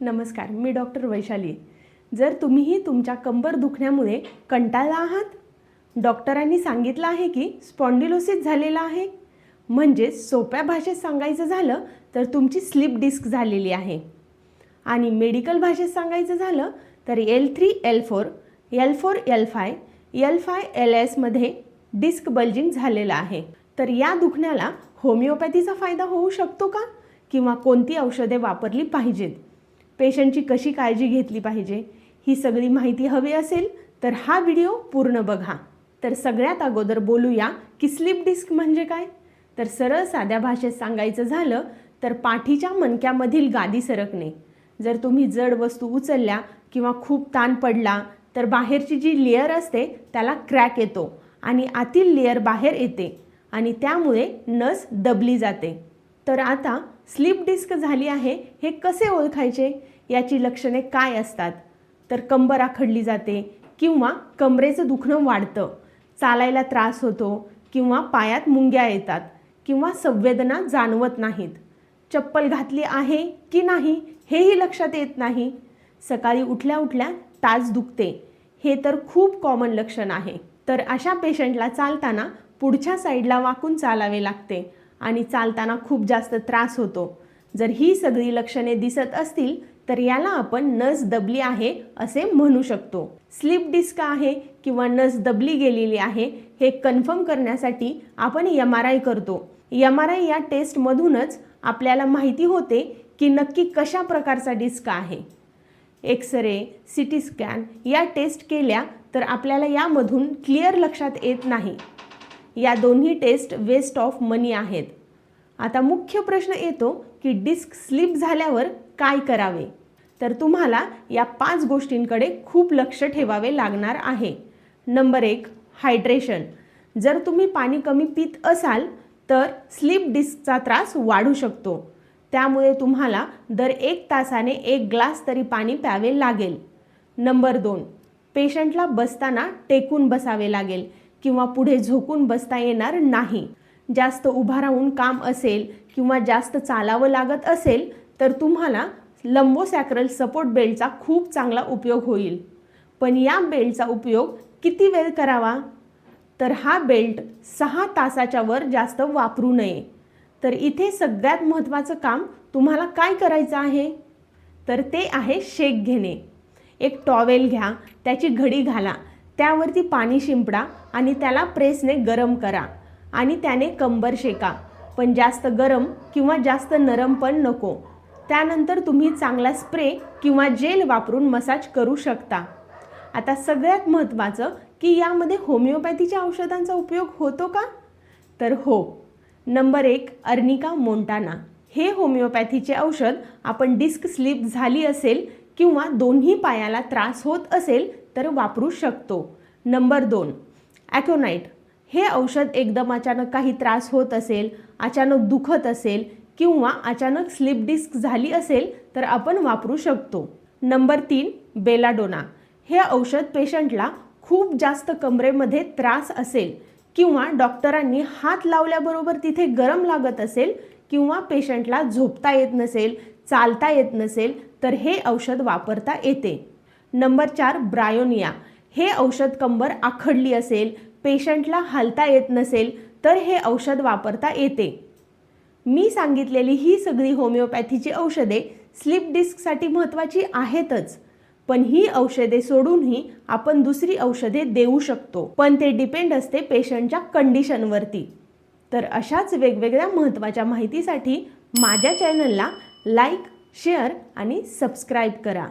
नमस्कार, मी डॉक्टर वैशाली। जर तुम्हीही तुमच्या कंबर दुखण्यामुळे कंटाळला आहात, डॉक्टरांनी सांगितलं आहे की स्पॉन्डिलोसिस झालेला आहे, म्हणजे सोप्या भाषेत सांगायचं झालं तर तुमची स्लिप डिस्क झालेली आहे। आणि मेडिकल भाषेत सांगायचं झालं तर L3 L4 L4 L5 L5 LS मध्ये डिस्क बल्जिंग झालेलं आहे। तर या दुखण्याला होमिओपॅथीचा फायदा होऊ शकतो का, किंवा कोणती औषधे वापरली पाहिजेत, पेशंटची कशी काळजी घेतली पाहिजे, ही सगळी माहिती हवी असेल तर हा व्हिडिओ पूर्ण बघा। तर सगळ्यात अगोदर बोलूया की स्लिप डिस्क म्हणजे काय। तर सरळ साध्या भाषेत सांगायचं झालं तर पाठीच्या मणक्यामधील गादी सरकणे। जर तुम्ही जड वस्तू उचलल्या किंवा खूप ताण पडला तर बाहेरची जी लेयर असते त्याला क्रॅक येतो आणि आतील लेयर बाहेर येते आणि त्यामुळे नस दबली जाते। तर आता स्लिप डिस्क झाली आहे हे कसे ओळखायचे, याची लक्षणे काय असतात। तर कंबर आखडली जाते किंवा कमरेचं दुखणं वाढतं, चालायला त्रास होतो किंवा पायात मुंग्या येतात किंवा संवेदना जाणवत नाहीत, चप्पल घातली आहे की नाही हेही लक्षात येत नाही, सकाळी उठल्या उठल्या टाच दुखते, हे तर खूप कॉमन लक्षण आहे। तर अशा पेशंटला चालताना पुढच्या साईडला वाकून चालावे लागते आणि चालताना खूप जास्त त्रास होतो। जर ही सगळी लक्षणे दिसत असतील तर याला आपण नस दबली आहे असे म्हणू शकतो। स्लिप डिस्क आहे किंवा नस दबली गेलेली आहे हे कन्फर्म करण्यासाठी आपण MRI करतो। MRI या टेस्टमधूनच आपल्याला माहिती होते की नक्की कशा प्रकारचा डिस्क आहे। एक्सरे, CT स्कॅन या टेस्ट केल्या तर आपल्याला यामधून क्लिअर लक्षात येत नाही। या दोन्ही टेस्ट वेस्ट ऑफ मनी आहेत। आता मुख्य प्रश्न येतो की डिस्क स्लिप झाल्यावर काय करावे। तर तुम्हाला या 5 गोष्टींकडे खूप लक्ष ठेवावे लागणार आहे। Number 1, hydration. जर तुम्ही पाणी कमी पीत असाल तर स्लिप डिस्कचा त्रास वाढू शकतो, त्यामुळे तुम्हाला दर 1 तासाने 1 ग्लास तरी पाणी प्यावे लागेल। नंबर 2, पेशंटला बसताना टेकून बसावे लागेल किंवा पुढे झोकून बसता येणार नाही। जास्त उभा राहून काम असेल किंवा जास्त चालावं लागत असेल तर तुम्हाला लंबोसॅक्रल सपोर्ट बेल्टचा खूप चांगला उपयोग होईल। पण या बेल्टचा उपयोग किती वेळ करावा, तर हा बेल्ट 6 तासाच्या वर जास्त वापरू नये। तर इथे सगळ्यात महत्त्वाचं काम तुम्हाला काय करायचं आहे, तर ते आहे शेक घेणे। एक टॉवेल घ्या, त्याची घडी घाला, त्यावरती पाणी शिंपडा आणि त्याला प्रेसने गरम करा आणि त्याने कंबर शेका, पण जास्त गरम किंवा जास्त नरम पण नको। त्यानंतर तुम्ही चांगला स्प्रे किंवा जेल वापरून मसाज करू शकता। आता सगळ्यात महत्त्वाचं की यामध्ये होमिओपॅथीच्या औषधांचा उपयोग होतो का, तर हो। नंबर 1, अर्निका मोंटाना हे होमिओपॅथीचे औषध आपण डिस्क स्लिप झाली असेल किंवा दोन्ही पायाला त्रास होत असेल तर वापरू शकतो। नंबर 2, ॲकोनाइट हे औषध एकदम अचानक काही त्रास होत असेल, अचानक दुखत असेल किंवा अचानक स्लिप डिस्क झाली असेल तर आपण वापरू शकतो। नंबर 3, बेलाडोना हे औषध पेशंटला खूप जास्त कमरेमध्ये त्रास असेल किंवा डॉक्टरांनी हात लावल्याबरोबर तिथे गरम लागत असेल किंवा पेशंटला झोपता येत नसेल, चालता येत नसेल तर हे औषध वापरता येते। नंबर 4, ब्रायोनिया हे औषध कंबर आखडली असेल, पेशंटला हलता येत नसेल तर हे औषध वापरता येते। मी सांगितलेली ही सगळी होमिओपॅथीची औषधे स्लिप डिस्कसाठी महत्त्वाची आहेतच, पण ही औषधे सोडूनही आपण दुसरी औषधे देऊ शकतो, पण ते डिपेंड असते पेशंटच्या कंडिशनवरती। तर अशाच वेगवेगळ्या महत्त्वाच्या माहितीसाठी माझ्या चॅनलला लाईक, शेअर आणि सबस्क्राईब करा।